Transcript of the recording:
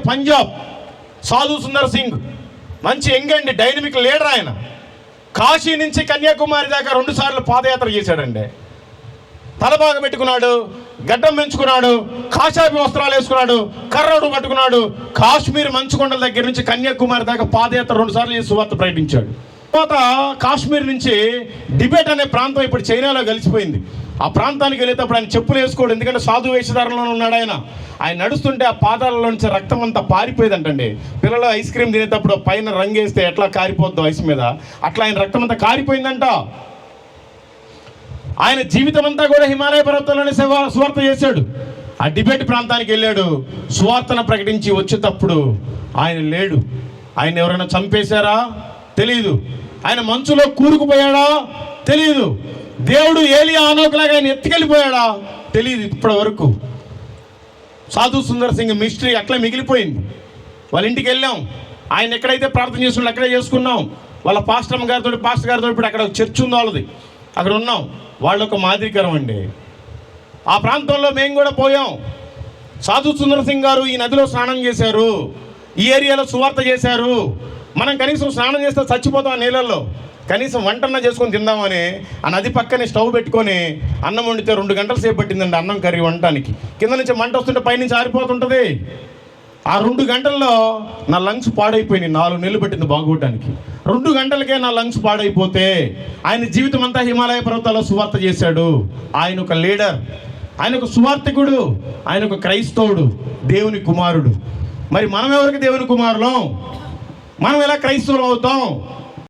పంజాబ్ సాధు సుందర్ సింగ్ మంచి యంగ్ అండి, డైనమిక్ లీడర్ ఆయన. కాశీ నుంచి కన్యాకుమారి దాకా 2 సార్లు పాదయాత్ర చేశాడండి. తలబాగా పెట్టుకున్నాడు, గడ్డం పెంచుకున్నాడు, కాషాయపు వస్త్రాలు వేసుకున్నాడు, కర్రడు పట్టుకున్నాడు. కాశ్మీర్ మంచుకొండల దగ్గర నుంచి కన్యాకుమారి దాకా పాదయాత్ర 2 సార్లు చేసి సువార్త ప్రకటించాడు. తర్వాత కాశ్మీర్ నుంచి టిబెట్ అనే ప్రాంతం ఇప్పుడు చైనాలో కలిసిపోయింది. ఆ ప్రాంతానికి వెళ్ళేటప్పుడు ఆయన చెప్పులు వేసుకోడు, ఎందుకంటే సాధు వేషధారణలో ఉన్నాడు ఆయన నడుస్తుంటే ఆ పాదాలలో నుంచి రక్తం అంతా పారిపోయేదంటండి. పిల్లలు ఐస్ క్రీమ్ తినేటప్పుడు పైన రంగేస్తే ఎట్లా కారిపోద్దో ఐస్ మీద, అట్లా ఆయన రక్తం అంతా కారిపోయిందంట. ఆయన జీవితం అంతా కూడా హిమాలయ పర్వతాల్లోనే సువార్త చేశాడు. ఆ టిబెట్ ప్రాంతానికి వెళ్ళాడు, సువార్తను ప్రకటించి వచ్చేటప్పుడు ఆయన లేడు. ఆయన ఎవరైనా చంపేశారా తెలియదు, ఆయన మంచులో కూరుకుపోయాడా తెలియదు, దేవుడు ఏలియా ఆనోకులాగా ఆయన ఎత్తుకెళ్ళిపోయాడా తెలియదు. ఇప్పటి వరకు సాధు సుందర్ సింగ్ మిస్టరీ అట్లా మిగిలిపోయింది. వాళ్ళ ఇంటికి వెళ్ళాం, ఆయన ఎక్కడైతే ప్రార్థన చేసుకున్నాం అక్కడే చేసుకున్నాం. వాళ్ళ పాస్టర్ గారితో ఇప్పుడు అక్కడ చర్చ్ ఉంది వాళ్ళది, అక్కడ ఉన్నాం. వాళ్ళు ఒక మాదిరికరం అండి. ఆ ప్రాంతంలో మేము కూడా పోయాం. సాధు సుందర్ సింగ్ గారు ఈ నదిలో స్నానం చేశారు, ఈ ఏరియాలో సువార్త చేశారు. మనం కనీసం స్నానం చేస్తే చచ్చిపోతాం ఆ నీళ్ళల్లో, కనీసం వంటన్నా చేసుకొని తిందామని ఆ నది పక్కనే స్టవ్ పెట్టుకొని అన్నం వండితే 2 గంటల సేపు పట్టిందండి అన్నం కర్రీ వండటానికి. కింద నుంచి మంట వస్తుంటే పైనుంచి ఆరిపోతుంటుంది. ఆ 2 గంటల్లో నా లంగ్స్ పాడైపోయినాయి. 4 నెలలు పట్టింది బాగోటానికి. 2 గంటలకే నా లంగ్స్ పాడైపోతే ఆయన జీవితం అంతా హిమాలయ పర్వతాల్లో సువార్త చేశాడు. ఆయన ఒక లీడర్, ఆయన ఒక సువార్తికుడు, ఆయన ఒక క్రైస్తవుడు, దేవుని కుమారుడు. మరి మనం ఎవరికి దేవుని కుమారులం? మనం ఎలా క్రైస్తవులు అవుతాం?